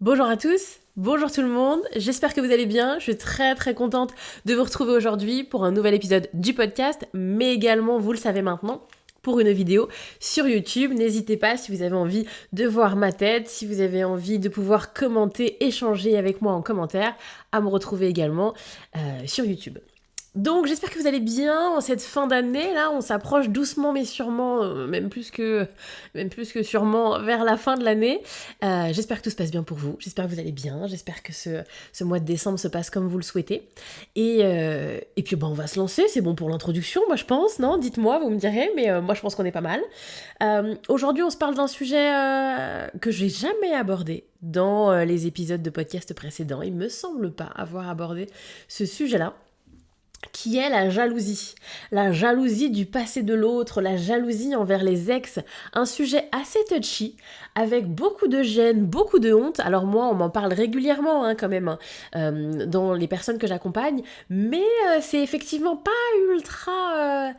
Bonjour à tous, bonjour tout le monde, j'espère que vous allez bien, je suis très contente de vous retrouver aujourd'hui pour un nouvel épisode du podcast, mais également, vous le savez maintenant, pour une vidéo sur YouTube. N'hésitez pas si vous avez envie de voir ma tête, si vous avez envie de pouvoir commenter, échanger avec moi en commentaire, à me retrouver également sur YouTube. Donc j'espère que vous allez bien en cette fin d'année, là on s'approche doucement mais sûrement, même plus que sûrement vers la fin de l'année. J'espère que tout se passe bien pour vous, j'espère que vous allez bien, j'espère que ce mois de décembre se passe comme vous le souhaitez. Et puis on va se lancer, c'est bon pour l'introduction moi je pense, non? Dites-moi, vous me direz, mais moi je pense qu'on est pas mal. Aujourd'hui on se parle d'un sujet que j'ai jamais abordé dans les épisodes de podcast précédents, il me semble pas avoir abordé ce sujet-là, qui est la jalousie. La jalousie du passé de l'autre, la jalousie envers les ex, un sujet assez touchy, avec beaucoup de gêne, beaucoup de honte. Alors moi, on m'en parle régulièrement quand même, dans les personnes que j'accompagne, mais c'est effectivement pas ultra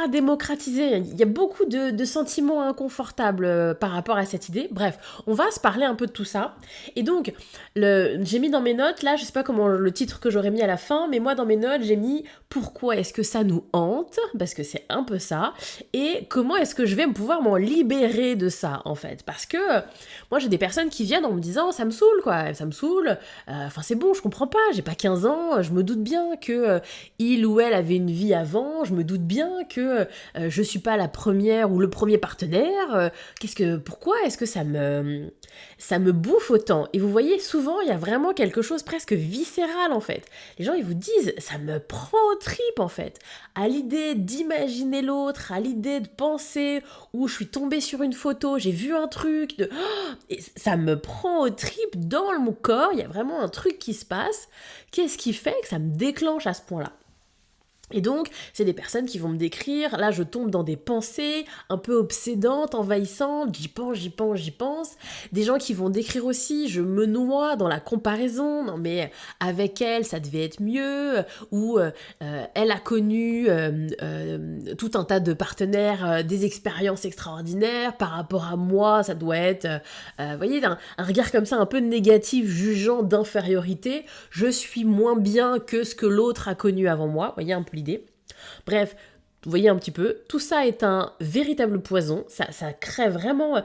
démocratisé. Il y a beaucoup de sentiments inconfortables par rapport à cette idée. Bref, on va se parler un peu de tout ça. Et donc, j'ai mis dans mes notes, là, je sais pas comment le titre que j'aurais mis à la fin, mais moi, dans mes notes, j'ai mis « Pourquoi est-ce que ça nous hante ?» Parce que c'est un peu ça. Et comment est-ce que je vais pouvoir m'en libérer de ça, en fait? Parce que moi, j'ai des personnes qui viennent en me disant « Ça me saoule, quoi. Ça me saoule. Enfin, c'est bon, je comprends pas. J'ai pas 15 ans. Je me doute bien que il ou elle avait une vie avant. Je me doute bien que je suis pas la première ou le premier partenaire. Pourquoi est-ce que ça me bouffe autant? Et vous voyez, souvent, il y a vraiment quelque chose presque viscéral, en fait. Les gens, ils vous disent, ça me prend aux tripes, en fait. À l'idée d'imaginer l'autre, à l'idée de penser, où je suis tombée sur une photo, j'ai vu un truc, et ça me prend aux tripes dans mon corps, il y a vraiment un truc qui se passe. Qu'est-ce qui fait que ça me déclenche à ce point-là? Et donc, c'est des personnes qui vont me décrire, là je tombe dans des pensées un peu obsédantes, envahissantes, j'y pense. Des gens qui vont décrire aussi, je me noie dans la comparaison, non mais avec elle ça devait être mieux, ou elle a connu tout un tas de partenaires, des expériences extraordinaires, par rapport à moi ça doit être, vous voyez, un regard comme ça un peu négatif, jugeant d'infériorité, je suis moins bien que ce que l'autre a connu avant moi, vous voyez un peu l'idée. Bref, vous voyez un petit peu, tout ça est un véritable poison, ça crée vraiment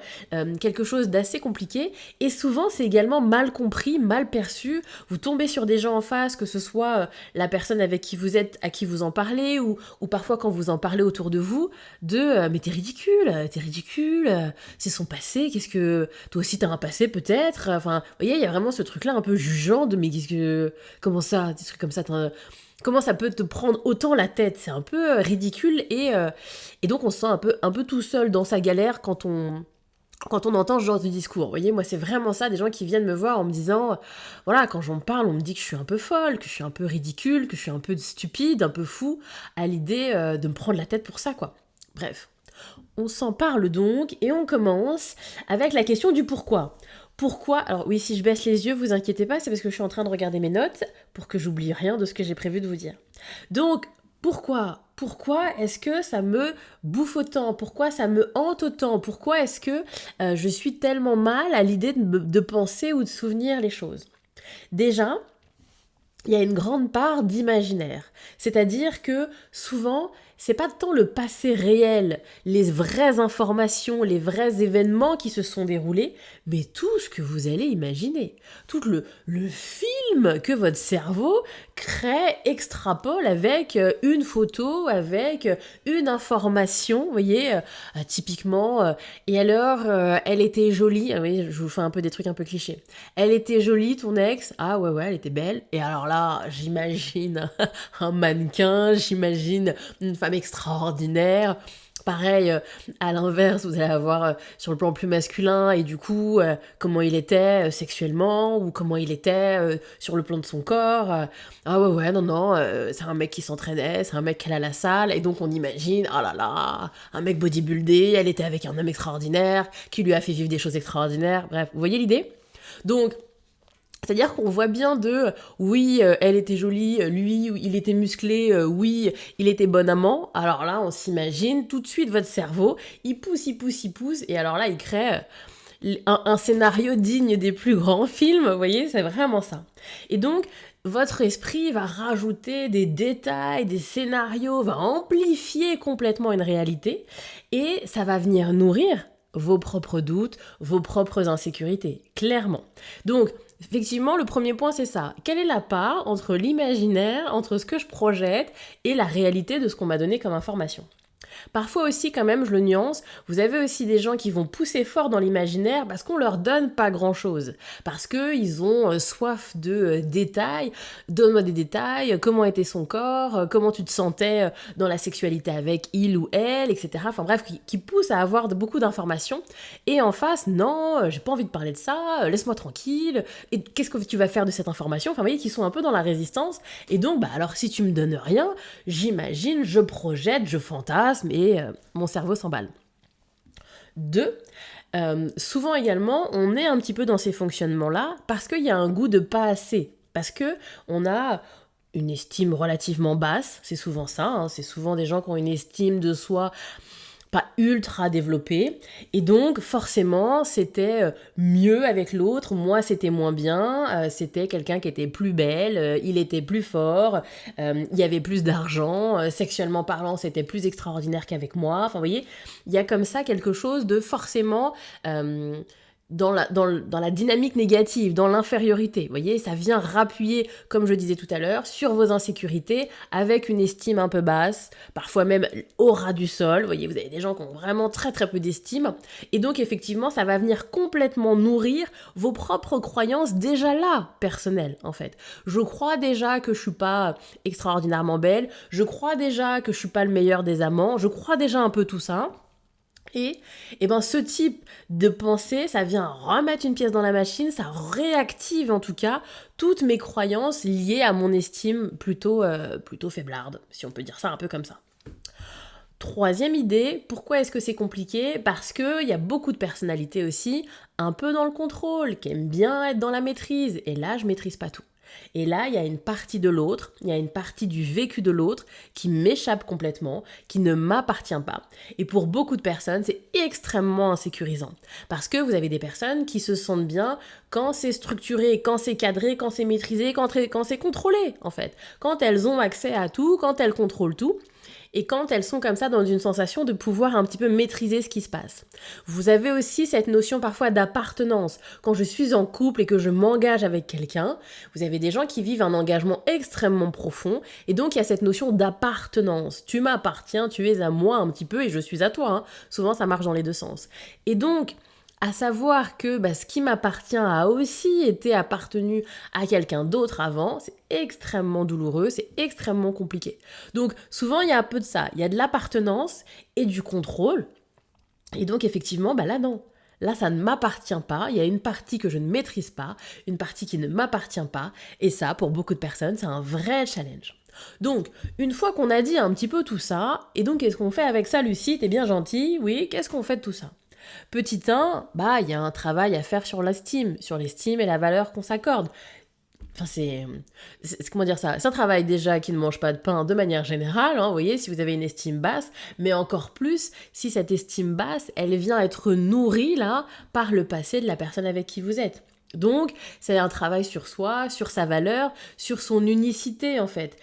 quelque chose d'assez compliqué, et souvent c'est également mal compris, mal perçu. Vous tombez sur des gens en face, que ce soit la personne avec qui vous êtes, à qui vous en parlez, ou parfois quand vous en parlez autour de vous, mais t'es ridicule, c'est son passé, qu'est-ce que... Toi aussi t'as un passé peut-être, enfin, vous voyez, il y a vraiment ce truc-là un peu jugeant de, mais comment ça, des trucs comme ça, comment ça peut te prendre autant la tête? C'est un peu ridicule et donc on se sent un peu tout seul dans sa galère quand on entend ce genre de discours. Vous voyez, moi c'est vraiment ça, des gens qui viennent me voir en me disant, voilà, quand j'en parle, on me dit que je suis un peu folle, que je suis un peu ridicule, que je suis un peu stupide, un peu fou, à l'idée de me prendre la tête pour ça, quoi. Bref, on s'en parle donc et on commence avec la question du pourquoi. Pourquoi? Alors oui, si je baisse les yeux, vous inquiétez pas, c'est parce que je suis en train de regarder mes notes pour que j'oublie rien de ce que j'ai prévu de vous dire. Donc, pourquoi? Pourquoi est-ce que ça me bouffe autant? Pourquoi ça me hante autant? Pourquoi est-ce que je suis tellement mal à l'idée de penser ou de souvenir les choses? Déjà, il y a une grande part d'imaginaire. C'est-à-dire que souvent, c'est pas tant le passé réel, les vraies informations, les vrais événements qui se sont déroulés, mais tout ce que vous allez imaginer. Tout le film que votre cerveau crée, extrapole avec une photo, avec une information, vous voyez, typiquement, et alors, elle était jolie, oui, je vous fais un peu des trucs un peu clichés. Elle était jolie, ton ex, ah ouais, elle était belle, et alors là, j'imagine un mannequin, j'imagine une femme extraordinaire. Pareil, à l'inverse, vous allez avoir sur le plan plus masculin, et du coup, comment il était sexuellement, ou comment il était sur le plan de son corps. Ah ouais, non, c'est un mec qui s'entraînait, c'est un mec qui allait à la salle, et donc on imagine, oh là là, un mec bodybuildé, elle était avec un homme extraordinaire, qui lui a fait vivre des choses extraordinaires. Bref, vous voyez l'idée? Donc, c'est-à-dire qu'on voit bien oui, elle était jolie, lui, il était musclé, oui, il était bon amant. Alors là, on s'imagine tout de suite votre cerveau, il pousse, et alors là, il crée un scénario digne des plus grands films, vous voyez, c'est vraiment ça. Et donc, votre esprit va rajouter des détails, des scénarios, va amplifier complètement une réalité et ça va venir nourrir vos propres doutes, vos propres insécurités, clairement. Donc, effectivement, le premier point, c'est ça. Quelle est la part entre l'imaginaire, entre ce que je projette et la réalité de ce qu'on m'a donné comme information ? Parfois aussi, quand même, je le nuance, vous avez aussi des gens qui vont pousser fort dans l'imaginaire parce qu'on leur donne pas grand-chose. Parce qu'ils ont soif de détails. Donne-moi des détails, comment était son corps, comment tu te sentais dans la sexualité avec il ou elle, etc. Enfin bref, qui poussent à avoir beaucoup d'informations. Et en face, non, j'ai pas envie de parler de ça, laisse-moi tranquille. Et qu'est-ce que tu vas faire de cette information ? Enfin, vous voyez, qui sont un peu dans la résistance. Et donc, alors si tu me donnes rien, j'imagine, je projette, je fantasme et mon cerveau s'emballe. 2. Souvent également, on est un petit peu dans ces fonctionnements-là parce qu'il y a un goût de pas assez. Parce qu'on a une estime relativement basse, c'est souvent ça, hein, c'est souvent des gens qui ont une estime de soi pas ultra développée, et donc forcément c'était mieux avec l'autre, moi c'était moins bien, c'était quelqu'un qui était plus belle, il était plus fort, il y avait plus d'argent, sexuellement parlant c'était plus extraordinaire qu'avec moi, enfin vous voyez, il y a comme ça quelque chose de forcément dans la dynamique négative, dans l'infériorité. Vous voyez, ça vient rappuyer, comme je disais tout à l'heure, sur vos insécurités, avec une estime un peu basse, parfois même au ras du sol. Vous voyez, vous avez des gens qui ont vraiment très très peu d'estime. Et donc, effectivement, ça va venir complètement nourrir vos propres croyances déjà là, personnelles, en fait. Je crois déjà que je suis pas extraordinairement belle. Je crois déjà que je suis pas le meilleur des amants. Je crois déjà un peu tout ça. Et ce type de pensée, ça vient remettre une pièce dans la machine, ça réactive en tout cas toutes mes croyances liées à mon estime plutôt faiblarde, si on peut dire ça un peu comme ça. 3e idée, pourquoi est-ce que c'est compliqué ? Parce qu'il y a beaucoup de personnalités aussi, un peu dans le contrôle, qui aiment bien être dans la maîtrise, et là je maîtrise pas tout. Et là, il y a une partie de l'autre, il y a une partie du vécu de l'autre qui m'échappe complètement, qui ne m'appartient pas. Et pour beaucoup de personnes, c'est extrêmement insécurisant. Parce que vous avez des personnes qui se sentent bien quand c'est structuré, quand c'est cadré, quand c'est maîtrisé, quand c'est contrôlé, en fait. Quand elles ont accès à tout, quand elles contrôlent tout. Et quand elles sont comme ça dans une sensation de pouvoir un petit peu maîtriser ce qui se passe. Vous avez aussi cette notion parfois d'appartenance. Quand je suis en couple et que je m'engage avec quelqu'un, vous avez des gens qui vivent un engagement extrêmement profond et donc il y a cette notion d'appartenance. Tu m'appartiens, tu es à moi un petit peu et je suis à toi. Hein. Souvent ça marche dans les deux sens. Et donc, à savoir que ce qui m'appartient a aussi été appartenu à quelqu'un d'autre avant, c'est extrêmement douloureux, c'est extrêmement compliqué. Donc souvent il y a un peu de ça, il y a de l'appartenance et du contrôle, et donc effectivement là non. Là, ça ne m'appartient pas, il y a une partie que je ne maîtrise pas, une partie qui ne m'appartient pas, et ça, pour beaucoup de personnes, c'est un vrai challenge. Donc, une fois qu'on a dit un petit peu tout ça, et donc qu'est-ce qu'on fait avec ça, Lucie ? T'es bien gentille, oui, qu'est-ce qu'on fait de tout ça ? Petit 1, il y a un travail à faire sur l'estime et la valeur qu'on s'accorde. Enfin, c'est comment dire ça ? C'est un travail déjà qui ne mange pas de pain de manière générale, hein, vous voyez, si vous avez une estime basse, mais encore plus si cette estime basse, elle vient être nourrie là par le passé de la personne avec qui vous êtes. Donc, c'est un travail sur soi, sur sa valeur, sur son unicité en fait.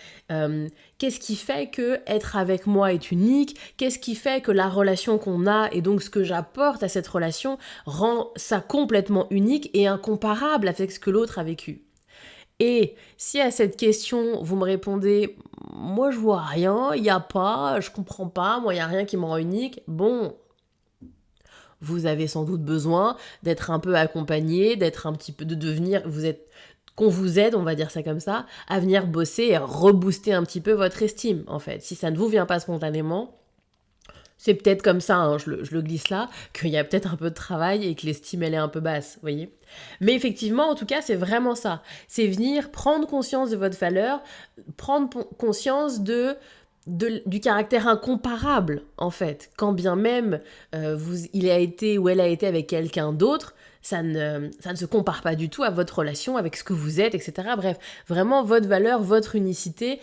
Qu'est-ce qui fait que être avec moi est unique ? Qu'est-ce qui fait que la relation qu'on a et donc ce que j'apporte à cette relation rend ça complètement unique et incomparable avec ce que l'autre a vécu ? Et si à cette question, vous me répondez « moi je vois rien, il n'y a pas, je comprends pas, moi il n'y a rien qui me rend unique », bon, vous avez sans doute besoin d'être un peu accompagné, d'être un petit peu, de devenir, qu'on vous aide, on va dire ça comme ça, à venir bosser et à rebooster un petit peu votre estime, en fait. Si ça ne vous vient pas spontanément, c'est peut-être comme ça, hein, je le glisse là, qu'il y a peut-être un peu de travail et que l'estime, elle est un peu basse, vous voyez. Mais effectivement, en tout cas, c'est vraiment ça. C'est venir prendre conscience de votre valeur, prendre conscience du caractère incomparable, en fait. Quand bien même il a été ou elle a été avec quelqu'un d'autre, ça ne se compare pas du tout à votre relation, avec ce que vous êtes, etc. Bref, vraiment votre valeur, votre unicité,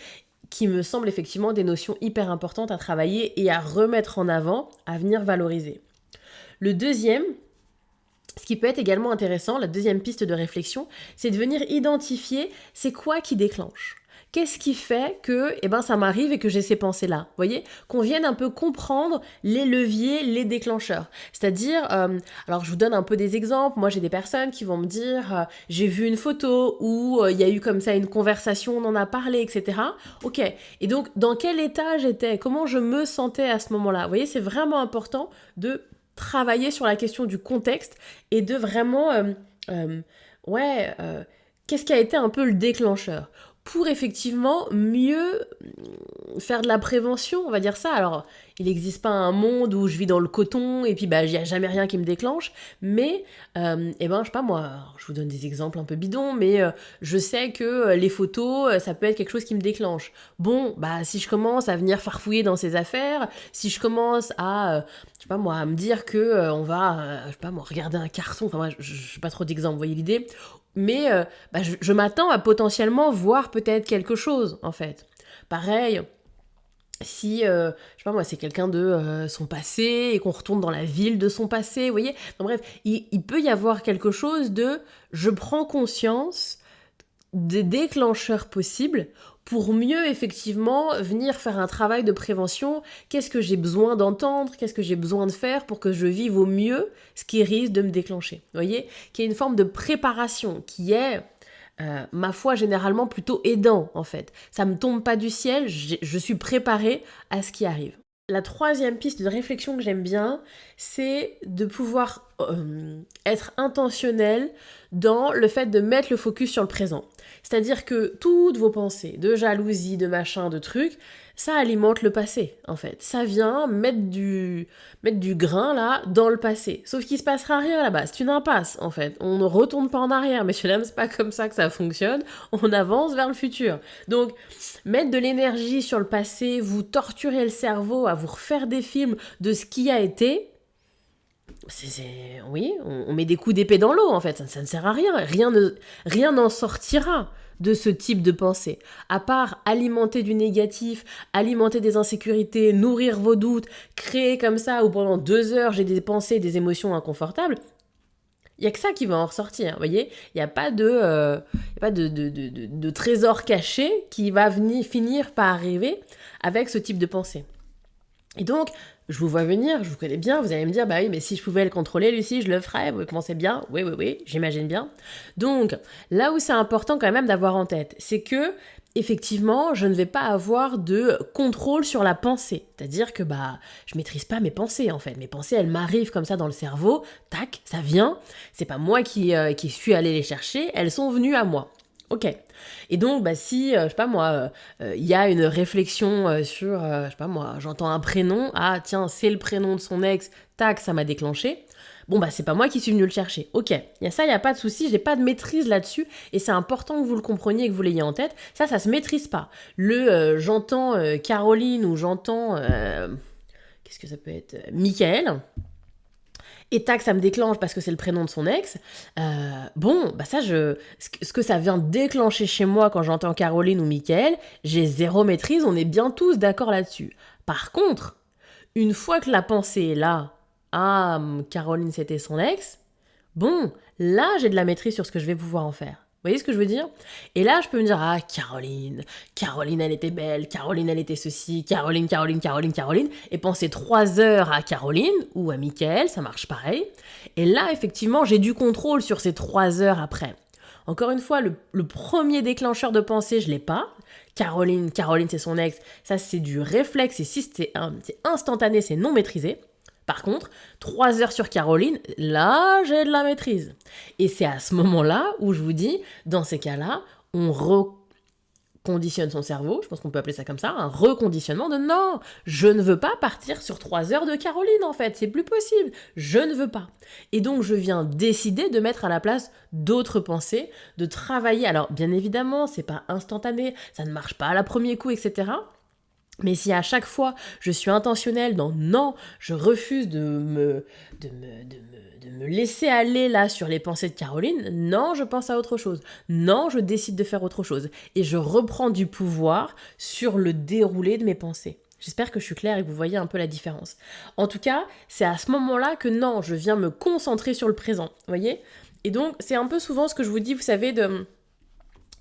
qui me semble effectivement des notions hyper importantes à travailler et à remettre en avant, à venir valoriser. Le deuxième, Ce qui peut être également intéressant, la deuxième piste de réflexion, c'est de venir identifier c'est quoi qui déclenche. Qu'est-ce qui fait que ça m'arrive et que j'ai ces pensées-là? Vous voyez? Qu'on vienne un peu comprendre les leviers, les déclencheurs. C'est-à-dire, alors je vous donne un peu des exemples. Moi, j'ai des personnes qui vont me dire, j'ai vu une photo où il y a eu comme ça une conversation, on en a parlé, etc. Ok. Et donc, dans quel état j'étais? Comment je me sentais à ce moment-là? Vous voyez, c'est vraiment important de travailler sur la question du contexte et de vraiment, qu'est-ce qui a été un peu le déclencheur pour effectivement mieux faire de la prévention, on va dire ça. Alors, il n'existe pas un monde où je vis dans le coton et puis il n'y a jamais rien qui me déclenche, mais je sais pas moi, alors, je vous donne des exemples un peu bidons, mais je sais que les photos, ça peut être quelque chose qui me déclenche. Bon, si je commence à venir farfouiller dans ces affaires, si je commence à, je sais pas moi, à me dire que on va, je sais pas moi, regarder un carton, enfin moi, je sais pas trop d'exemples, vous voyez l'idée, mais je m'attends à potentiellement voir peut-être quelque chose, en fait. Pareil, si, je sais pas moi, c'est quelqu'un de son passé et qu'on retourne dans la ville de son passé, vous voyez. Enfin, bref, il peut y avoir quelque chose de je prends conscience des déclencheurs possibles pour mieux effectivement venir faire un travail de prévention. Qu'est-ce que j'ai besoin d'entendre? Qu'est-ce que j'ai besoin de faire pour que je vive au mieux ce qui risque de me déclencher? Vous voyez, qu'il y ait une forme de préparation qui est ma foi, généralement plutôt aidant, en fait. Ça me tombe pas du ciel, je suis préparée à ce qui arrive. La troisième piste de réflexion que j'aime bien, c'est de pouvoir être intentionnel dans le fait de mettre le focus sur le présent. C'est-à-dire que toutes vos pensées, de jalousie, de machin, de trucs, ça alimente le passé, en fait. Ça vient mettre du grain, là, dans le passé. Sauf qu'il se passera rien là-bas. C'est une impasse, en fait. On ne retourne pas en arrière, messieurs, dames, c'est pas comme ça que ça fonctionne. On avance vers le futur. Donc, mettre de l'énergie sur le passé, vous torturer le cerveau à vous refaire des films de ce qui a été, oui, on met des coups d'épée dans l'eau, en fait. Ça ne sert à rien. Rien n'en sortira de ce type de pensée. À part alimenter du négatif, alimenter des insécurités, nourrir vos doutes, créer comme ça, où pendant 2 heures, j'ai des pensées, des émotions inconfortables, il n'y a que ça qui va en ressortir, vous voyez. Il n'y a pas de trésor caché qui va finir par arriver avec ce type de pensée. Et donc, je vous vois venir, je vous connais bien, vous allez me dire, bah oui, mais si je pouvais le contrôler, Lucie, je le ferais, vous pensez bien? Oui, j'imagine bien. Donc, là où c'est important quand même d'avoir en tête, c'est que, effectivement, je ne vais pas avoir de contrôle sur la pensée. C'est-à-dire que, je maîtrise pas mes pensées, en fait. Mes pensées, elles m'arrivent comme ça dans le cerveau, tac, ça vient. C'est pas moi qui suis allé les chercher, elles sont venues à moi. Ok. Et donc, si, je sais pas moi, il y a une réflexion sur, je sais pas moi, j'entends un prénom, ah tiens, c'est le prénom de son ex, tac, ça m'a déclenché. Bon, c'est pas moi qui suis venu le chercher. Ok, il y a ça, il n'y a pas de souci, j'ai pas de maîtrise là-dessus, et c'est important que vous le compreniez et que vous l'ayez en tête. Ça se maîtrise pas. J'entends Caroline ou j'entends, qu'est-ce que ça peut être, Michael. Et tac, ça me déclenche parce que c'est le prénom de son ex. Ce que ça vient déclencher chez moi quand j'entends Caroline ou Mickaël, j'ai zéro maîtrise, on est bien tous d'accord là-dessus. Par contre, une fois que la pensée est là, ah, Caroline c'était son ex, là j'ai de la maîtrise sur ce que je vais pouvoir en faire. Vous voyez ce que je veux dire? Et là, je peux me dire, ah, Caroline, elle était belle, Caroline, elle était ceci, Caroline, et penser 3 heures à Caroline ou à Mickaël, ça marche pareil. Et là, effectivement, j'ai du contrôle sur ces 3 heures après. Encore une fois, le premier déclencheur de pensée, je l'ai pas. Caroline, c'est son ex, ça c'est du réflexe, et si c'est instantané, c'est non maîtrisé. Par contre, 3 heures sur Caroline, là, j'ai de la maîtrise. Et c'est à ce moment-là où je vous dis, dans ces cas-là, on reconditionne son cerveau, je pense qu'on peut appeler ça comme ça, un reconditionnement de non, je ne veux pas partir sur 3 heures de Caroline, en fait, c'est plus possible, je ne veux pas. Et donc, je viens décider de mettre à la place d'autres pensées, de travailler. Alors, bien évidemment, c'est pas instantané, ça ne marche pas à la premier coup, etc., mais si à chaque fois je suis intentionnelle dans non, je refuse de me laisser aller là sur les pensées de Caroline, non, je pense à autre chose, non, je décide de faire autre chose, et je reprends du pouvoir sur le déroulé de mes pensées. J'espère que je suis claire et que vous voyez un peu la différence. En tout cas, c'est à ce moment-là que non, je viens me concentrer sur le présent, vous voyez? Et donc, c'est un peu souvent ce que je vous dis, vous savez, de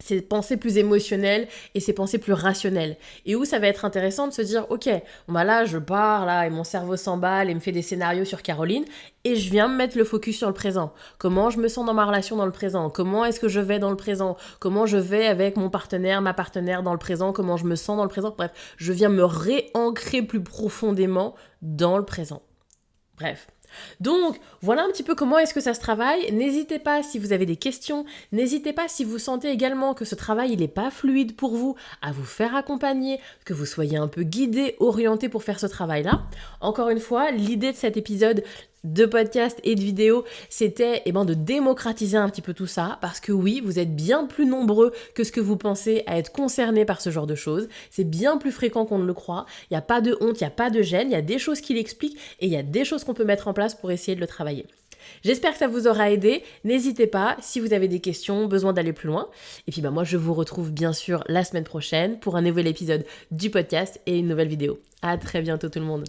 ces pensées plus émotionnelles et ces pensées plus rationnelles. Et où ça va être intéressant de se dire, ok, bon bah là je pars là et mon cerveau s'emballe et me fait des scénarios sur Caroline et je viens me mettre le focus sur le présent. Comment je me sens dans ma relation dans le présent? Comment est-ce que je vais dans le présent? Comment je vais avec mon partenaire, ma partenaire dans le présent? Comment je me sens dans le présent? Bref, je viens me réancrer plus profondément dans le présent. Bref. Donc, voilà un petit peu comment est-ce que ça se travaille. N'hésitez pas si vous avez des questions, n'hésitez pas si vous sentez également que ce travail, il n'est pas fluide pour vous, à vous faire accompagner, que vous soyez un peu guidé, orienté pour faire ce travail-là. Encore une fois, l'idée de cet épisode de podcast et de vidéo, c'était de démocratiser un petit peu tout ça, parce que oui, vous êtes bien plus nombreux que ce que vous pensez à être concernés par ce genre de choses. C'est bien plus fréquent qu'on ne le croit. Il n'y a pas de honte, il n'y a pas de gêne, il y a des choses qui l'expliquent et il y a des choses qu'on peut mettre en place pour essayer de le travailler. J'espère que ça vous aura aidé. N'hésitez pas si vous avez des questions, besoin d'aller plus loin. Et puis moi, je vous retrouve bien sûr la semaine prochaine pour un nouvel épisode du podcast et une nouvelle vidéo. À très bientôt tout le monde.